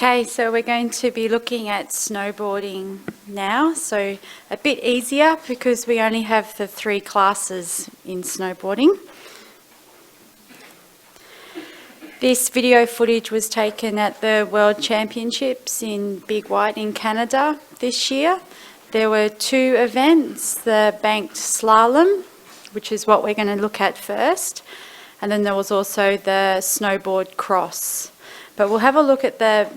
Okay, so we're going to be looking at snowboarding now. So a bit easier because we only have the 3 classes in snowboarding. This video footage was taken at the World Championships in Big White in Canada this year. There were 2 events, the banked slalom, which is what we're going to look at first, and then there was also the snowboard cross. But we'll have a look at the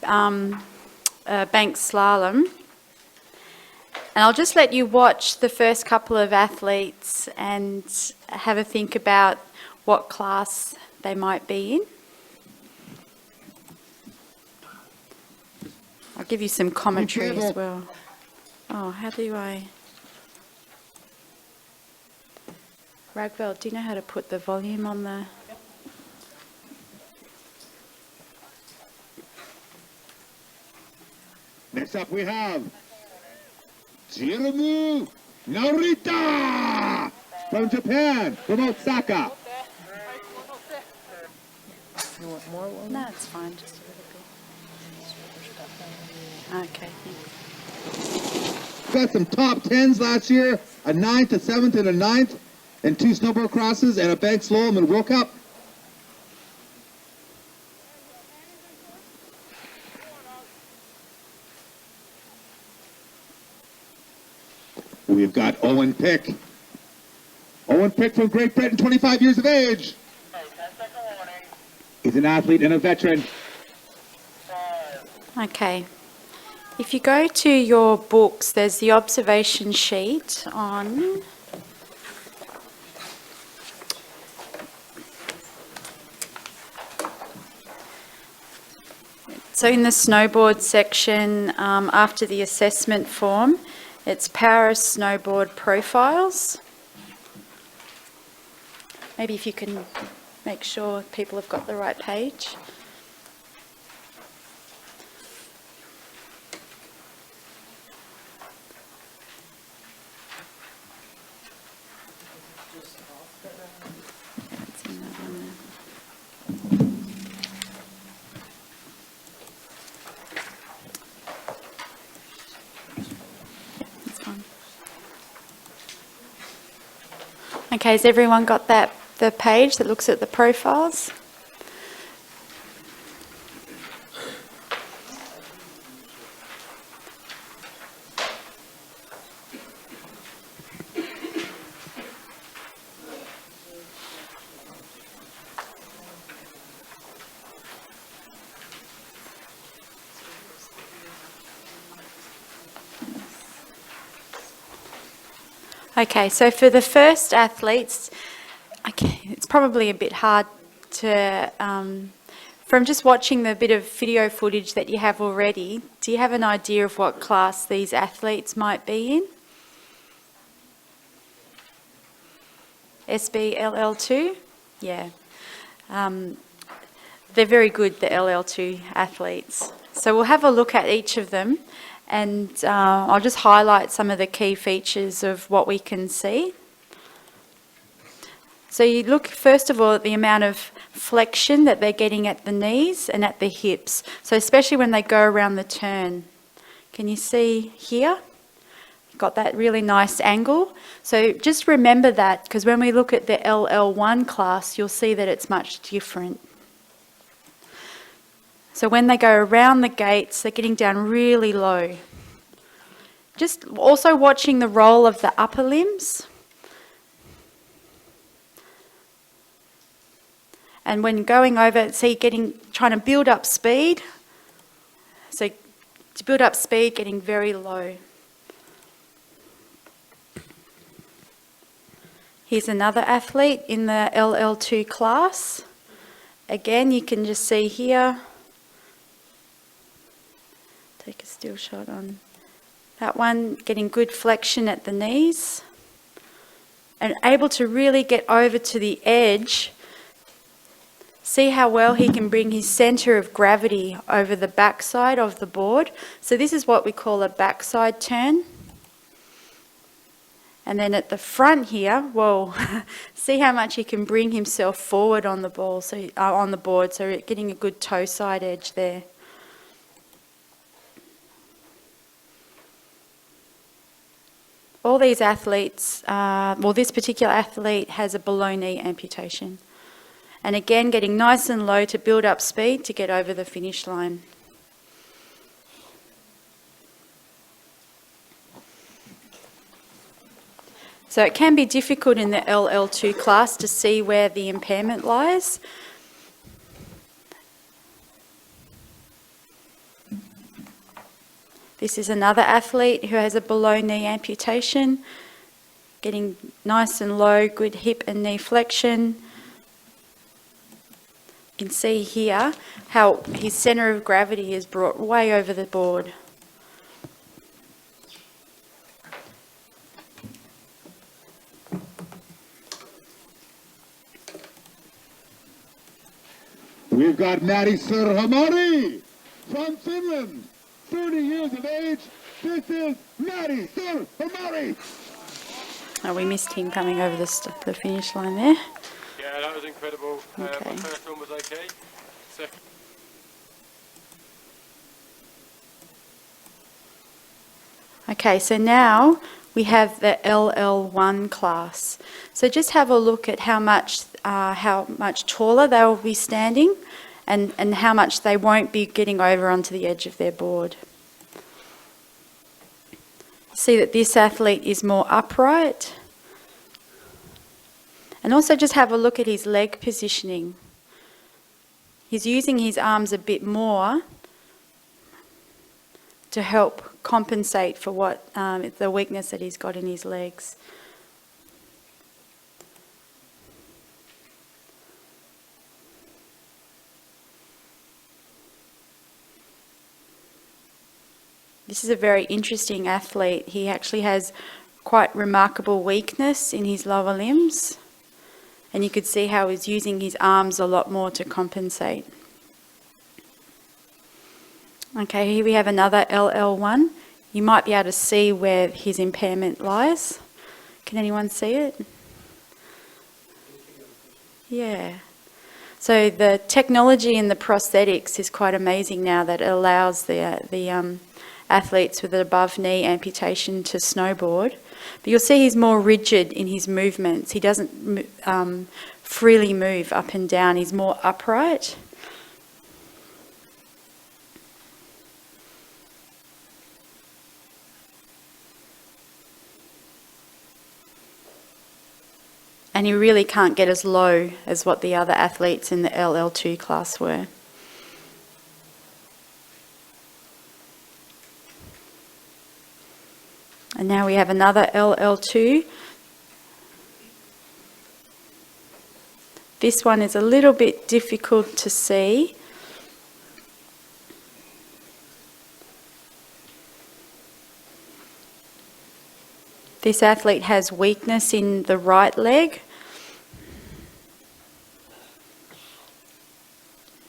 banked slalom. And I'll just let you watch the first couple of athletes and have a think about what class they might be in. I'll give you some commentary as well. Oh, how do I... Ragwell, do you know how to put the volume on the... Next up we have Jiromu Narita from Japan, from Osaka. You want more? No, it's fine, just a little bit. Okay, thanks. Got some top 10s last year, a 9th, a 7th, and a 9th, and 2 snowboard crosses, and a bank slalom and World Cup. We've got Owen Pick. Owen Pick from Great Britain, 25 years of age. He's an athlete and a veteran. Okay. If you go to your books, there's the observation sheet on... So in the snowboard section, after the assessment form, it's Power Snowboard Profiles. Maybe if you can make sure people have got the right page. Okay, has everyone got the page that looks at the profiles? Okay, so for the first athletes, it's probably a bit hard to, from just watching the bit of video footage that you have already, do you have an idea of what class these athletes might be in? SB LL2? Yeah. They're very good, the LL2 athletes. So we'll have a look at each of them. And I'll just highlight some of the key features of what we can see. So you look first of all at the amount of flexion that they're getting at the knees and at the hips. So especially when they go around the turn. Can you see here? Got that really nice angle. So just remember that, because when we look at the LL1 class, you'll see that it's much different. So when they go around the gates, they're getting down really low. Just also watching the roll of the upper limbs. And when going over, see, trying to build up speed. So to build up speed, getting very low. Here's another athlete in the LL2 class. Again, you can just see here. Take a still shot on that one, getting good flexion at the knees and able to really get over to the edge. See how well he can bring his centre of gravity over the backside of the board. So this is what we call a backside turn. And then at the front here, whoa, see how much he can bring himself forward on the ball, so on the board, so getting a good toe side edge there. these athletes, well, this particular athlete has a below knee amputation. And again, getting nice and low to build up speed to get over the finish line. So it can be difficult in the LL2 class to see where the impairment lies. This is another athlete who has a below knee amputation, getting nice and low, good hip and knee flexion. You can see here how his centre of gravity is brought way over the board. We've got Matti Surhamari from Finland, 30 years of age. This is Matti Surhamari. Oh, we missed him coming over the finish line there. Yeah, that was incredible. Okay. My first one was okay. Second. Okay, so now we have the LL1 class. So just have a look at how much taller they will be standing and how much they won't be getting over onto the edge of their board. See that this athlete is more upright. And also just have a look at his leg positioning. He's using his arms a bit more to help compensate for what the weakness that he's got in his legs. This is a very interesting athlete. He actually has quite remarkable weakness in his lower limbs. And you could see how he's using his arms a lot more to compensate. Okay, here we have another LL1. You might be able to see where his impairment lies. Can anyone see it? Yeah. So the technology in the prosthetics is quite amazing now, that it allows the athletes with an above knee amputation to snowboard. But you'll see he's more rigid in his movements. He doesn't freely move up and down. He's more upright. And he really can't get as low as what the other athletes in the LL2 class were. And now we have another LL2. This one is a little bit difficult to see. This athlete has weakness in the right leg,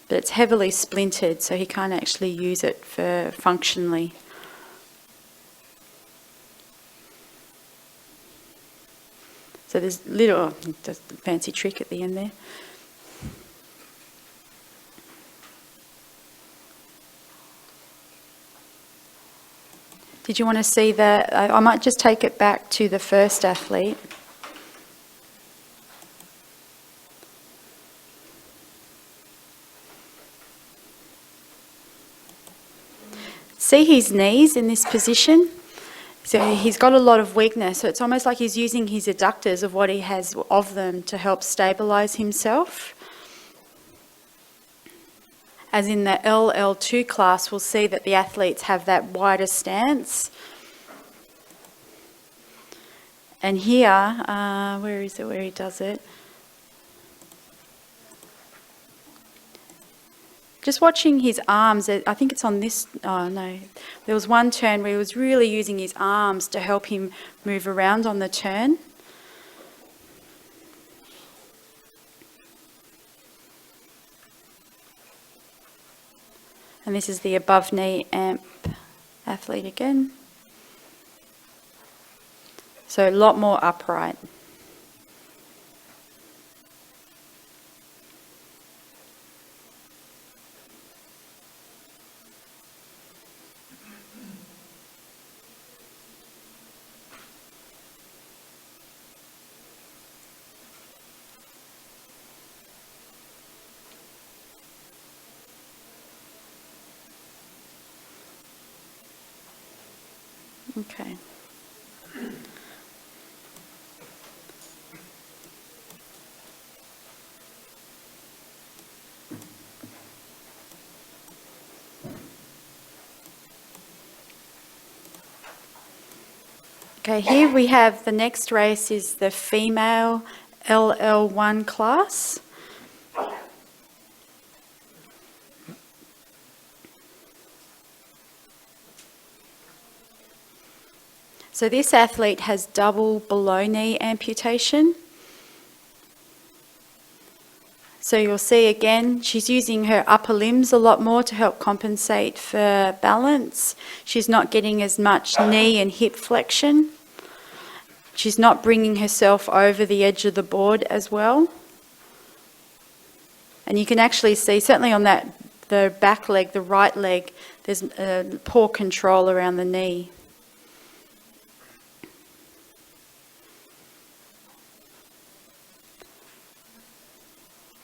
but it's heavily splintered, so he can't actually use it functionally. So there's just a fancy trick at the end there. Did you want to see that? I might just take it back to the first athlete. See his knees in this position? So he's got a lot of weakness, so it's almost like he's using his adductors of what he has of them to help stabilise himself. As in the LL2 class, we'll see that the athletes have that wider stance. And here, where is it where he does it? Just watching his arms, I think it's on this, oh no, there was one turn where he was really using his arms to help him move around on the turn. And this is the above knee amp athlete again. So a lot more upright. Okay. Okay, here we have the next race is the female LL1 class. So this athlete has double below knee amputation. So you'll see again, she's using her upper limbs a lot more to help compensate for balance. She's not getting as much knee and hip flexion. She's not bringing herself over the edge of the board as well. And you can actually see, certainly on the back leg, the right leg, there's poor control around the knee.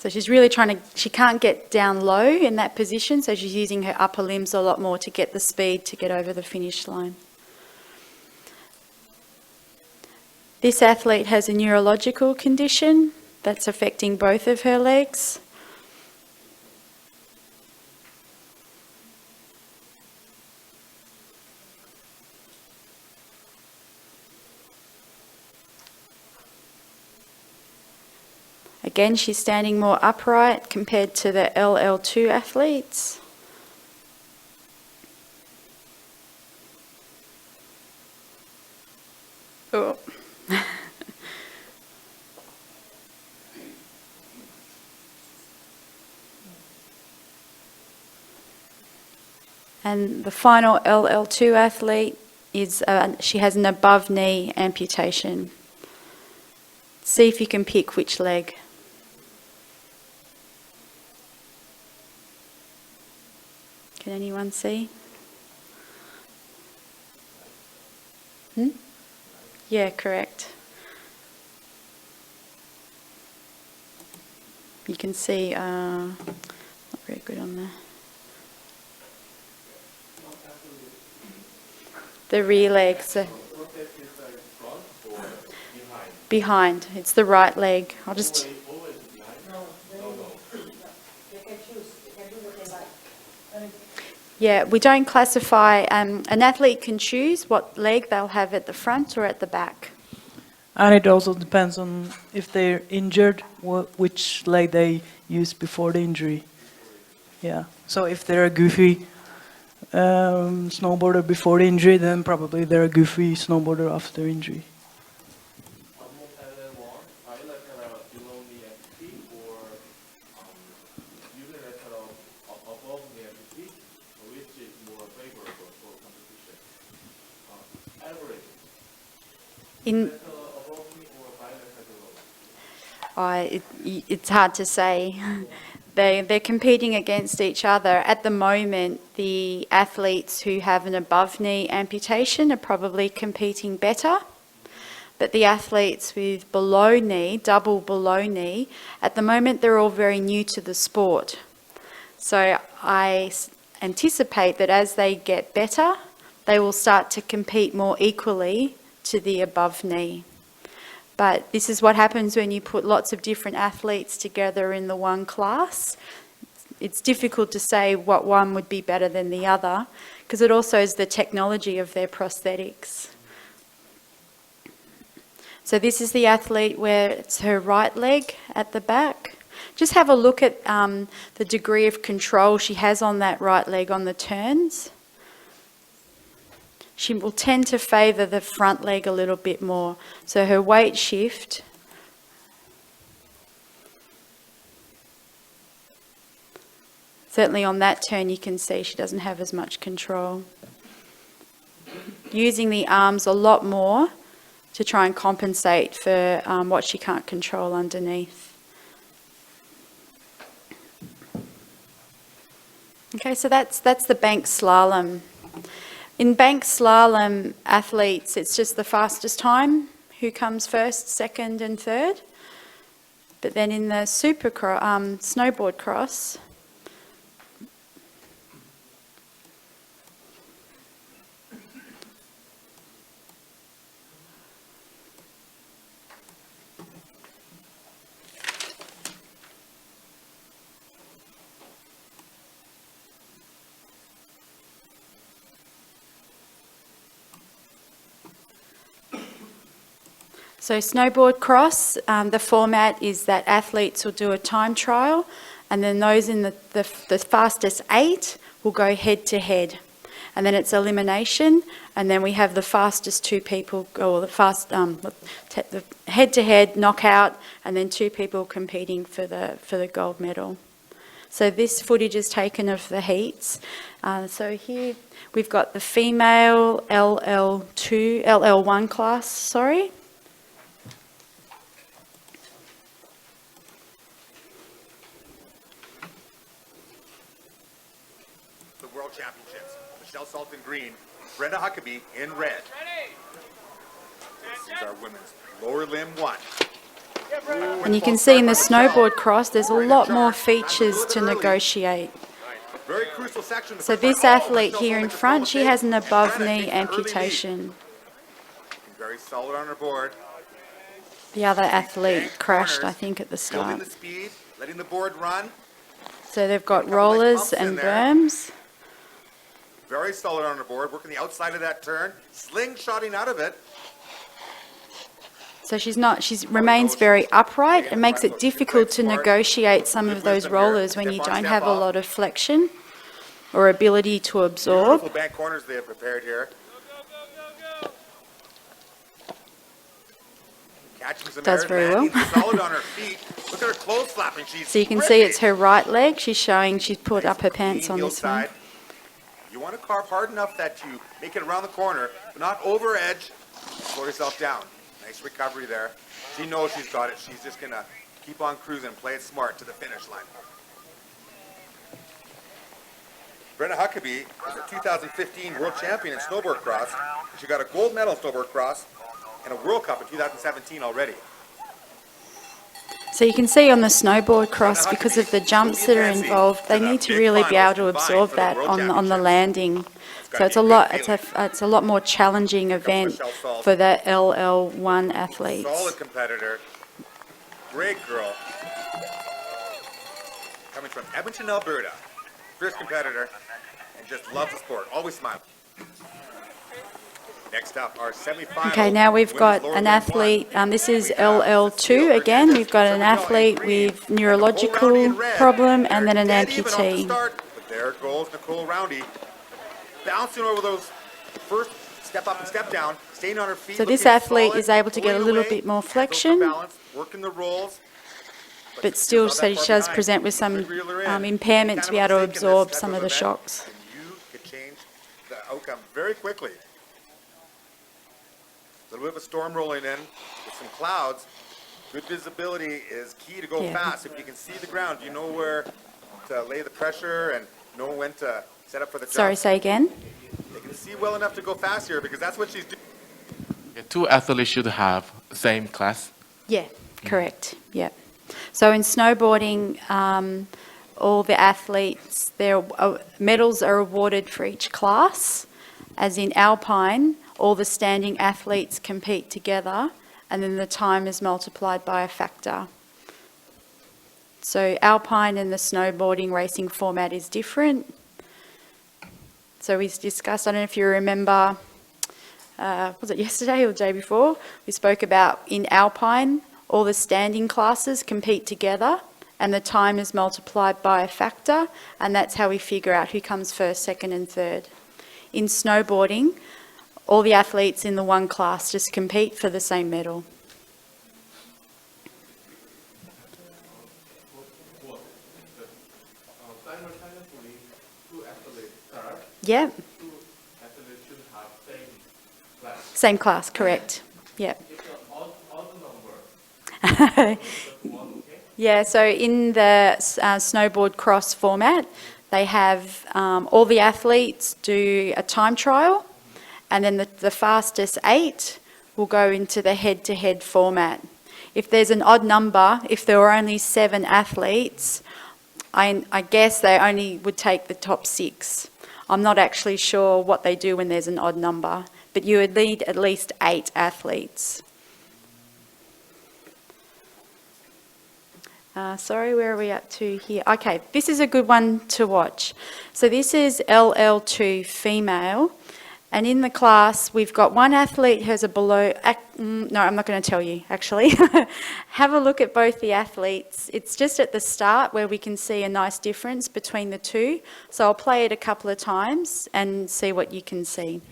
So she's really she can't get down low in that position, so she's using her upper limbs a lot more to get the speed to get over the finish line. This athlete has a neurological condition that's affecting both of her legs. Again, she's standing more upright compared to the LL2 athletes. Oh. And the final LL2 athlete is, she has an above knee amputation. See if you can pick which leg. Can anyone see? Yeah, correct. You can see, not very good on there. The rear leg, so behind. It's the right leg. I'll just. Yeah, we don't classify. An athlete can choose what leg they'll have at the front or at the back. And it also depends on if they're injured, which leg they used before the injury. Yeah. So if they're a goofy snowboarder before the injury, then probably they're a goofy snowboarder after injury. It's hard to say. They're competing against each other. At the moment, the athletes who have an above knee amputation are probably competing better. But the athletes with below knee, double below knee, at the moment they're all very new to the sport. So I anticipate that as they get better, they will start to compete more equally to the above knee. But this is what happens when you put lots of different athletes together in the one class. It's difficult to say what one would be better than the other, because it also is the technology of their prosthetics. So this is the athlete where it's her right leg at the back. Just have a look at the degree of control she has on that right leg on the turns. She will tend to favour the front leg a little bit more. So her weight shift, certainly on that turn you can see she doesn't have as much control. Using the arms a lot more to try and compensate for what she can't control underneath. Okay, so that's the bank slalom. In bank slalom athletes, it's just the fastest time who comes first, second and third. But then in the snowboard cross, So snowboard cross, the format is that athletes will do a time trial, and then those in the fastest 8 will go head to head. And then it's elimination, and then we have the fastest 2 people, or the head to head knockout, and then 2 people competing for the gold medal. So this footage is taken of the heats. So here we've got the female LL1 class, sorry. The World Championships. Michelle Salton green, Brenda Huckabee in red. This is our women's lower limb 1. And you can see in the snowboard cross, there's a lot more features to negotiate. Very crucial section. So this athlete here in front, she has an above-knee amputation. Very solid on her board. The other athlete crashed, I think, at the Building start. the speed, letting the board run. So they've got rollers and berms. Very solid on her board, working the outside of that turn, slingshotting out of it. So she remains very upright. It makes it difficult to negotiate some of those rollers when you don't have a lot of flexion or ability to absorb. Beautiful back corners they have prepared here. Catching some Does air, very well. landing solid on her feet. Look at her clothes flapping. She's So you can see it's her right leg. She's showing she's pulled up her pants on this one. You want to carve hard enough that you make it around the corner, but not over edge. Slow yourself down. Nice recovery there. She knows she's got it. She's just going to keep on cruising, play it smart to the finish line. Brenda Huckabee is a 2015 world champion in snowboard cross. She got a gold medal in snowboard cross and a World Cup in 2017 already. So you can see on the snowboard cross, because of the jumps that are involved, they need to really be able to absorb that on the landing. So it's a lot more challenging event for the LL1 athletes. Solid competitor. Great girl. Coming from Edmonton, Alberta. Fierce competitor and just loves the sport. Always smiling. Next up, our semifinal. Okay, now we've got an athlete, this is LL2 again. We've got an athlete with neurological problem and then an amputee. But there goes Nicole Roundy, bouncing over those first step up and step down, staying on her feet. So this looking athlete solid, is able to get a pulling little away, bit more handles the flexion, balance, working the rolls. but still so she does present with some impairment to be able to absorb some of the shocks. And you could change the outcome very quickly. A little bit of a storm rolling in with some clouds. Good visibility is key to go Yeah. fast. If you can see the ground, you know where to lay the pressure and know when to set up for the jump. Sorry, say again? They can see well enough to go fast here because that's what she's doing. Yeah, 2 athletes should have same class. Yeah, correct. Yeah. So in snowboarding, all the athletes, their medals are awarded for each class. As in alpine, all the standing athletes compete together, and then the time is multiplied by a factor. So alpine and the snowboarding racing format is different. So we discussed, I don't know if you remember, was it yesterday or the day before? We spoke about in alpine, all the standing classes compete together and the time is multiplied by a factor, and that's how we figure out who comes first, second and third. In snowboarding, all the athletes in the one class just compete for the same medal. Yeah. Same class, correct. Yeah. Yeah, so in the snowboard cross format, they have all the athletes do a time trial, and then the fastest 8 will go into the head-to-head format. If there's an odd number, if there were only 7 athletes, I guess they only would take the top 6. I'm not actually sure what they do when there's an odd number, but you would need at least 8 athletes. Sorry, where are we up to here? Okay, this is a good one to watch. So this is LL2 female, And in the class, we've got one athlete who has a below, no, I'm not going to tell you, actually. Have a look at both the athletes. It's just at the start where we can see a nice difference between the two. So I'll play it a couple of times and see what you can see.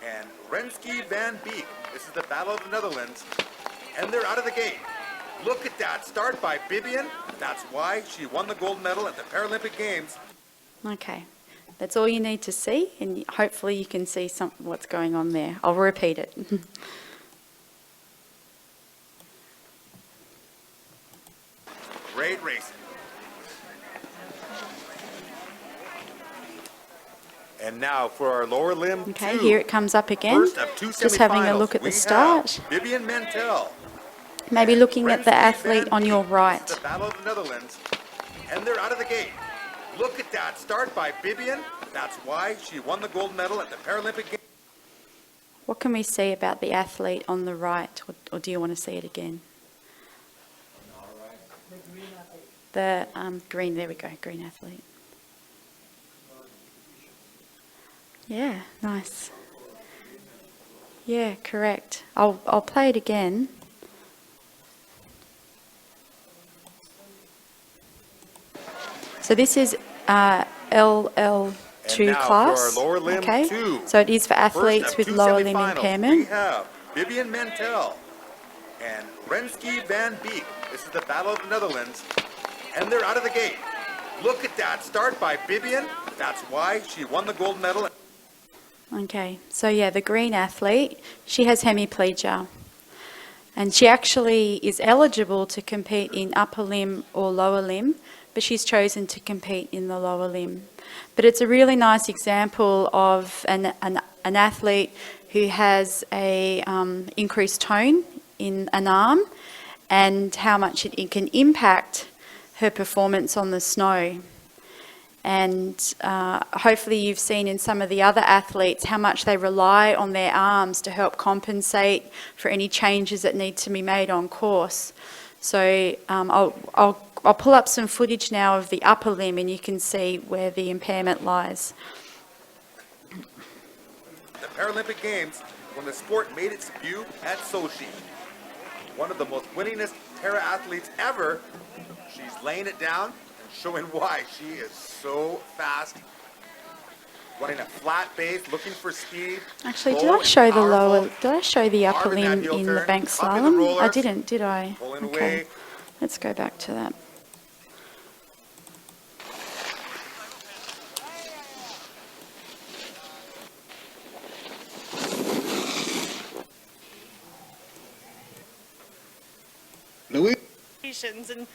And Renski van Beek. This is the Battle of the Netherlands. And they're out of the gate. Look at that start by Bibian. That's why she won the gold medal at the Paralympic Games. Okay, that's all you need to see, and hopefully you can see what's going on there. I'll repeat it. Great racing. And now for our lower limb Okay, two. here it comes up again. First of two Just having a semifinals, look at we the start. have Vivian Mentel. Maybe looking at the Renski athlete van on your Beek. right. This is the Battle of the Netherlands. And they're out of the gate. Look at that start by Bibian. That's why she won the gold medal at the Paralympic Games. What can we see about the athlete on the right, or do you want to see it again? The green, there we go, green athlete. Yeah, nice. Yeah, correct. I'll play it again. So this is LL2 And now class. for our lower limb Okay, two. so it is for athletes First of with two lower limb semifinals, impairment. We have Vivian Mentel and Renski van Beek. This is the Battle of the Netherlands. And they're out of the gate. Look at that start by Vivian. That's why she won the gold medal. Okay, so yeah, the green athlete, she has hemiplegia. And she actually is eligible to compete in upper limb or lower limb, but she's chosen to compete in the lower limb. But it's a really nice example of an athlete who has a increased tone in an arm and how much it can impact her performance on the snow. And hopefully you've seen in some of the other athletes how much they rely on their arms to help compensate for any changes that need to be made on course. So I'll pull up some footage now of the upper limb and you can see where the impairment lies. The Paralympic Games when the sport made its debut at Sochi. One of the most winningest para-athletes ever. She's laying it down and showing why she is so fast. Running a flat base, looking for speed. Actually, slow did I and show the powerful. lower, did I show the upper Hard in that limb heel in the turn, bank up in the slalom? I rollers, didn't, did I? pulling Okay, away. let's go back to that. Louis And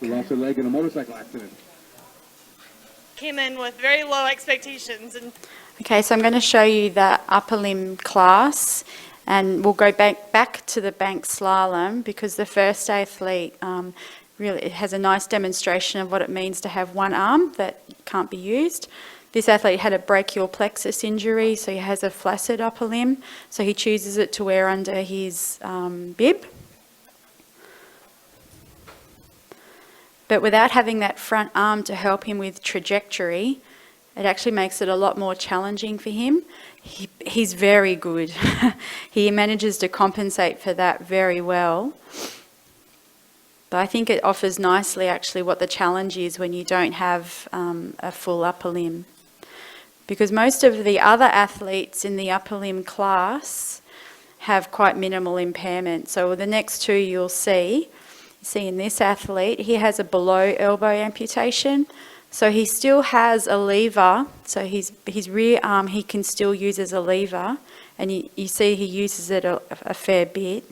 lost her leg in a motorcycle accident. came in with very low expectations, and Okay, so I'm going to show you the upper limb class, and we'll go back to the bank slalom because the first athlete really has a nice demonstration of what it means to have one arm that can't be used. This athlete had a brachial plexus injury, so he has a flaccid upper limb, so he chooses it to wear under his bib. But without having that front arm to help him with trajectory, it actually makes it a lot more challenging for him. He's very good. He manages to compensate for that very well. But I think it offers nicely actually what the challenge is when you don't have a full upper limb. Because most of the other athletes in the upper limb class have quite minimal impairment. So the next two you'll see in this athlete, he has a below elbow amputation. So he still has a lever, so his rear arm he can still use as a lever, and you see he uses it a fair bit.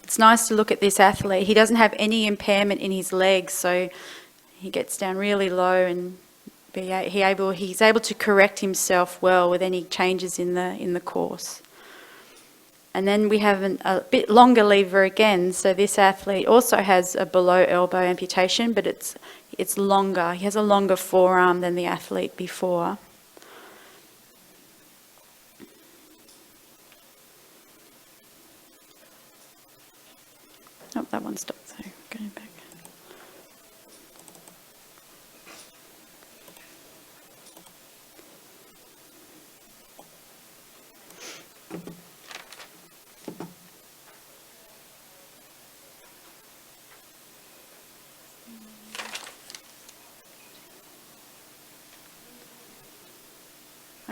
It's nice to look at this athlete. He doesn't have any impairment in his legs, so he gets down really low and he's able to correct himself well with any changes in the course. And then we have a bit longer lever again. So this athlete also has a below elbow amputation, but it's longer. He has a longer forearm than the athlete before. Oh, that one stopped, so going back.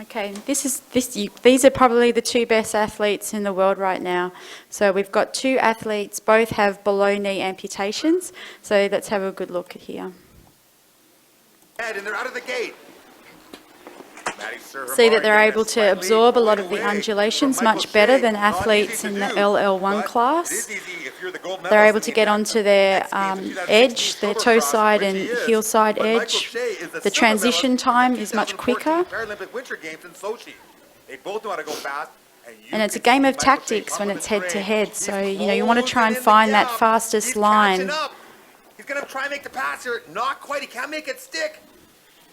Okay, these are probably the two best athletes in the world right now. So we've got two athletes, both have below knee amputations. So let's have a good look here. And they're out of the gate. See that they're able to absorb a lot of the undulations much better than athletes in the LL1 class. They're able to get onto their edge, their toe side and heel side edge. The transition time is much quicker. And it's a game of tactics when it's head to head. So, you want to try and find that fastest line. He's going to try and make the pass here. Not quite. He can't make it stick.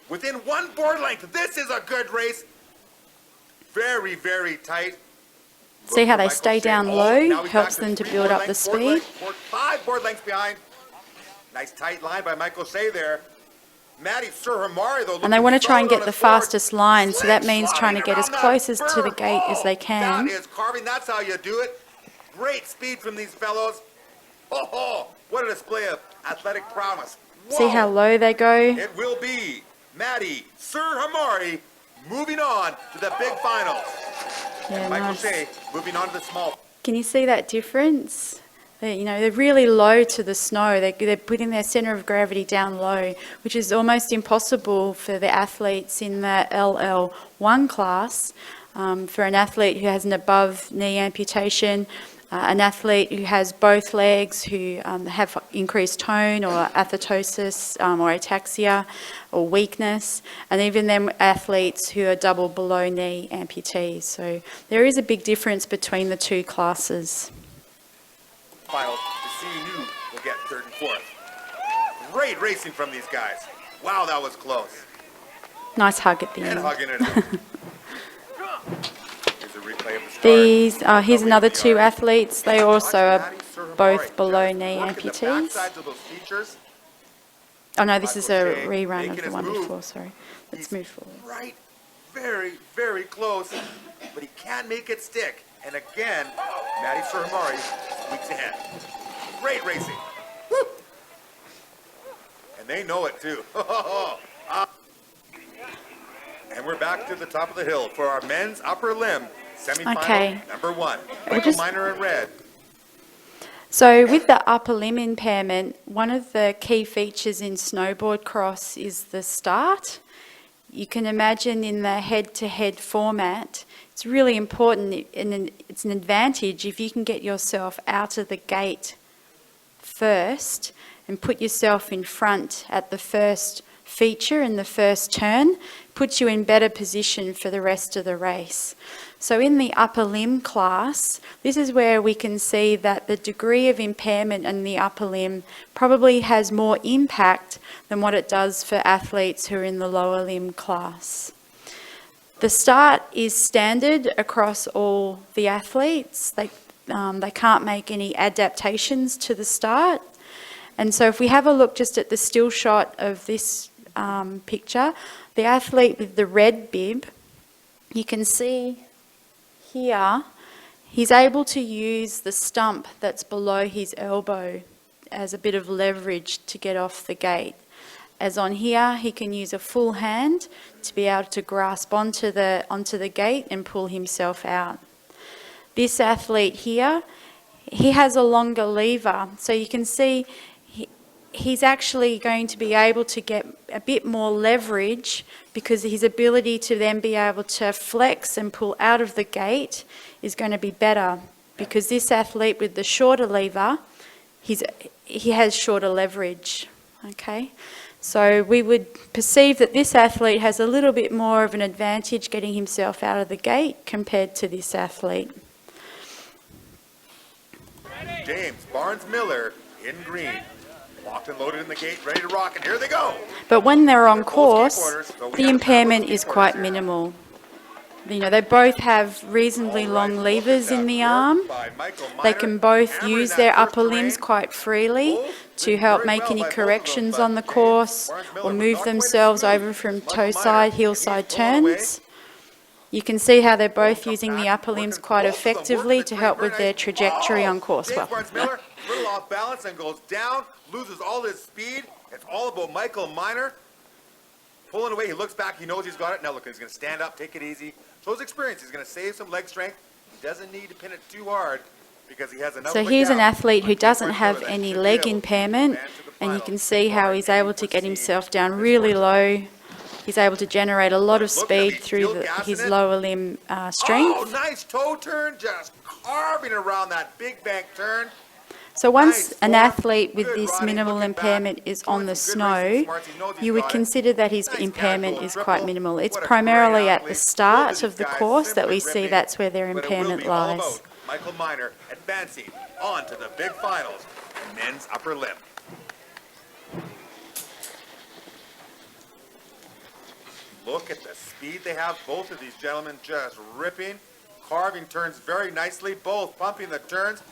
Within one board length. This is a good race. Very, very tight. See how they stay down low, helps them to build up the speed. 5 board lengths behind. Nice tight line by Michael Shea there. Maddie Surhamari, though. And they want to try and get the fastest line, so that means trying to get as close as to the gate as they can. That is carving. That's how you do it. Great speed from these fellows. Oh, what a display of athletic prowess. Whoa. See how low they go? It will be Maddie Surhamari moving on to the big finals. Yeah, and Michael nice. Shea moving on to the small. Can you see that difference? They're really low to the snow. They're putting their centre of gravity down low, which is almost impossible for the athletes in the LL1 class. For an athlete who has an above knee amputation, an athlete who has both legs, who have increased tone or athetosis or ataxia or weakness, and even them athletes who are double below knee amputees. So there is a big difference between the two classes. Finals, the CU will get 3rd and 4th. Great racing from these guys. Wow, that was close. Nice hug at the And end. hugging it out. Here's a replay of the start. Here's another two athletes. They also are both below knee amputees. Oh no, this is a rerun of the one before, sorry. Let's move forward. Right, very, very close, but he can't make it stick. And again, Maddie Surhamari squeaks ahead. Great racing. Woo! And they know it too. And we're back to the top of the hill for our men's upper limb semifinal Okay. number 1. We'll Michael just- Miner in red. So with the upper limb impairment, one of the key features in snowboard cross is the start. You can imagine in the head-to-head format, it's really important and it's an advantage if you can get yourself out of the gate first and put yourself in front at the first feature in the first turn, puts you in better position for the rest of the race. So in the upper limb class, this is where we can see that the degree of impairment in the upper limb probably has more impact than what it does for athletes who are in the lower limb class. The start is standard across all the athletes. They can't make any adaptations to the start. And so if we have a look just at the still shot of this picture, the athlete with the red bib, you can see here, he's able to use the stump that's below his elbow as a bit of leverage to get off the gate. As on here, he can use a full hand to be able to grasp onto the gate and pull himself out. This athlete here, he has a longer lever, so you can see he's actually going to be able to get a bit more leverage because his ability to then be able to flex and pull out of the gate is going to be better because this athlete with the shorter lever, he has shorter leverage, okay? So we would perceive that this athlete has a little bit more of an advantage getting himself out of the gate compared to this athlete. James Barnes-Miller in green. Locked and loaded in the gate, ready to rock, and here they go. But when they're on They're both course, skateboarders, so we the have impairment both is skateboarders quite here. minimal. They both have reasonably long levers in the arm. They can both use their upper limbs quite freely to help make any corrections on the course or move themselves over from toe side, heel side turns. You can see how they're both using the upper limbs quite effectively to help with their trajectory on course. James Well, Barnes-Miller, a little off balance and goes down, loses all his speed. It's all about Michael Miner. Pulling away, he looks back, he knows he's got it. Now look, he's going to stand up, take it easy. Shows experience, he's going to save some leg strength. He doesn't need to pin it too hard because he has enough. so here's an athlete who doesn't have any leg impairment, and you can see how he's able to get himself down really low. He's able to generate a lot of speed through his lower limb strength. Oh, nice toe turn, just carving around that big bank turn. So once an athlete with this minimal impairment is on the snow, you would consider that his impairment is quite minimal. It's primarily at the start of the course that we see that's where their impairment lies. Michael Miner advancing on to the big finals in men's upper limb. Look at the speed they have. Both of these gentlemen just ripping, carving turns very nicely, both pumping the turns.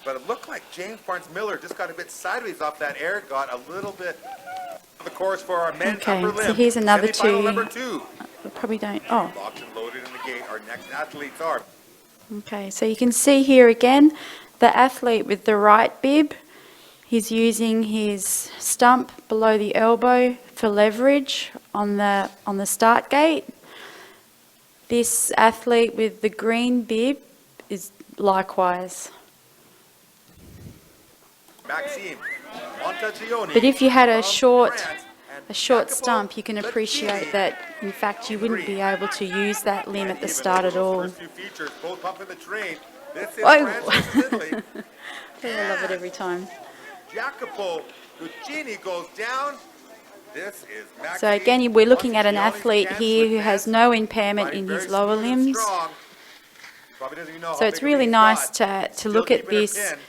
But it looked like James Barnes-Miller just got a bit sideways off that air, got a little bit of the course for our men's upper limb. So here's another Semi-final two. number 2. We probably don't. Oh, Locked and loaded in the gate. Our next athletes are. okay. So you can see here again, the athlete with the right bib, he's using his stump below the elbow for leverage on the start gate. This athlete with the green bib is likewise. Maxime Montagioni But if you had a from short France, and short Jacopo stump, you can appreciate Bettini. that, in fact, you wouldn't be able to use that limb at the Even start at those all. First few features, both pumping the train. This is Oh. France versus Italy. I love it every time. Jacopo Bettini goes down. This is Maxime So again, we're looking at an Montagioni's athlete chance here to who has advance. no impairment Riding in very his lower smooth and limbs. strong. Probably doesn't even know So how it's big a really lead nice he's got. to Still look at keeping it this pinned.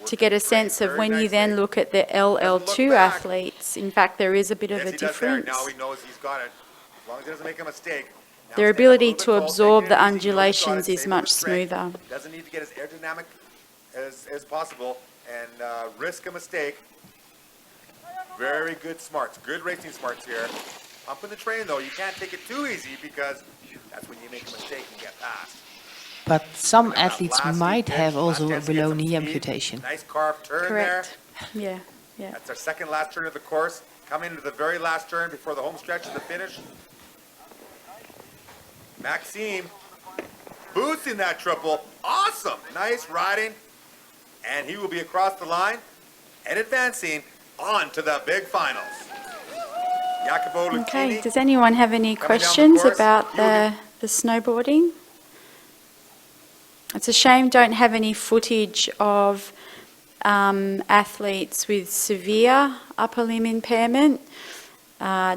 to get a sense of when you then look at the LL2 back. athletes. In fact, there is a bit of Yes, a he does there. difference. Now he knows he's got it. As long as he doesn't make a mistake. Now Their stand up a ability little bit to tall, absorb take the it easy, knows he's got it, undulations is save much with strength. smoother. Doesn't need to get as aerodynamic as possible and risk a mistake. Very good smarts, good racing smarts here. Pumping the train though, you can't take it too easy because that's when you make a mistake and get past. But some Look at that athletes last might deep have pitch, also last a chance to get below some knee speed. amputation. Nice carved turn Correct. there. Yeah, yeah. That's our second last turn of the course. Coming into the very last turn before the home stretch of the finish. Maxime boosting that triple. Awesome. Nice riding. And he will be across the line and advancing on to the big finals. Jacopo Okay, Lucchini. does anyone have any Coming down the questions course, about you will the snowboarding? It's a shame don't have any footage of athletes with severe upper limb impairment.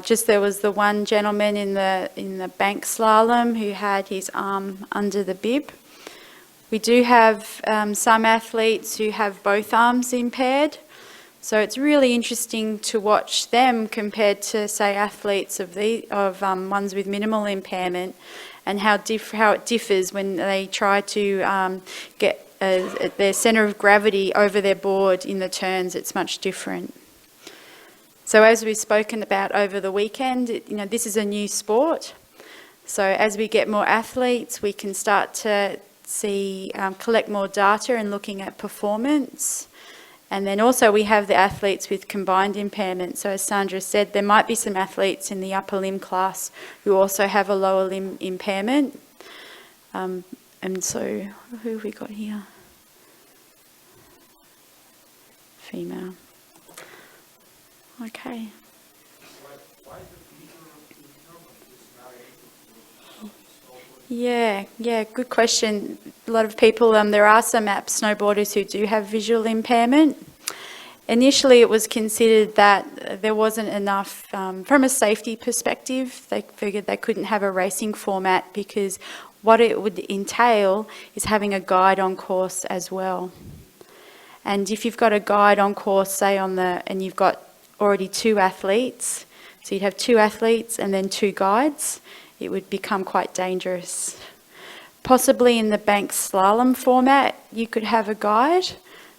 Just there was the one gentleman in the bank slalom who had his arm under the bib. We do have some athletes who have both arms impaired. So it's really interesting to watch them compared to, say, athletes of ones with minimal impairment, and how it differs when they try to get their centre of gravity over their board in the turns. It's much different. So as we've spoken about over the weekend, this is a new sport. So as we get more athletes, we can start to collect more data and looking at performance. And then also we have the athletes with combined impairment. So as Sandra said, there might be some athletes in the upper limb class who also have a lower limb impairment. And so who have we got here? Female. Okay. Yeah, good question. A lot of people, there are some snowboarders who do have visual impairment. Initially, it was considered that there wasn't enough, from a safety perspective, they figured they couldn't have a racing format because what it would entail is having a guide on course as well. And if you've got a guide on course, say and you've got already two athletes, so you'd have two athletes and then two guides, it would become quite dangerous. Possibly in the bank slalom format, you could have a guide,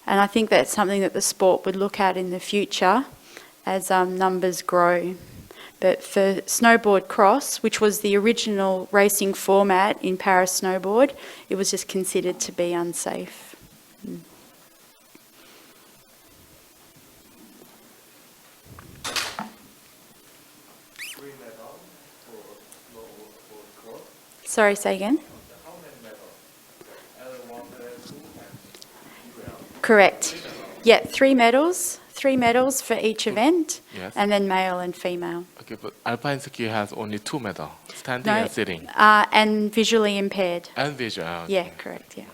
and I think that's something that the sport would look at in the future as numbers grow. But for snowboard cross, which was the original racing format in para snowboard, it was just considered to be unsafe. Sorry, say again? Correct. Yeah, 3 medals. 3 medals for each event, Yes. and then male and female. Okay, but alpine ski has only 2 medals, standing No, and sitting, and visually impaired. and visual. Yeah, correct, yeah.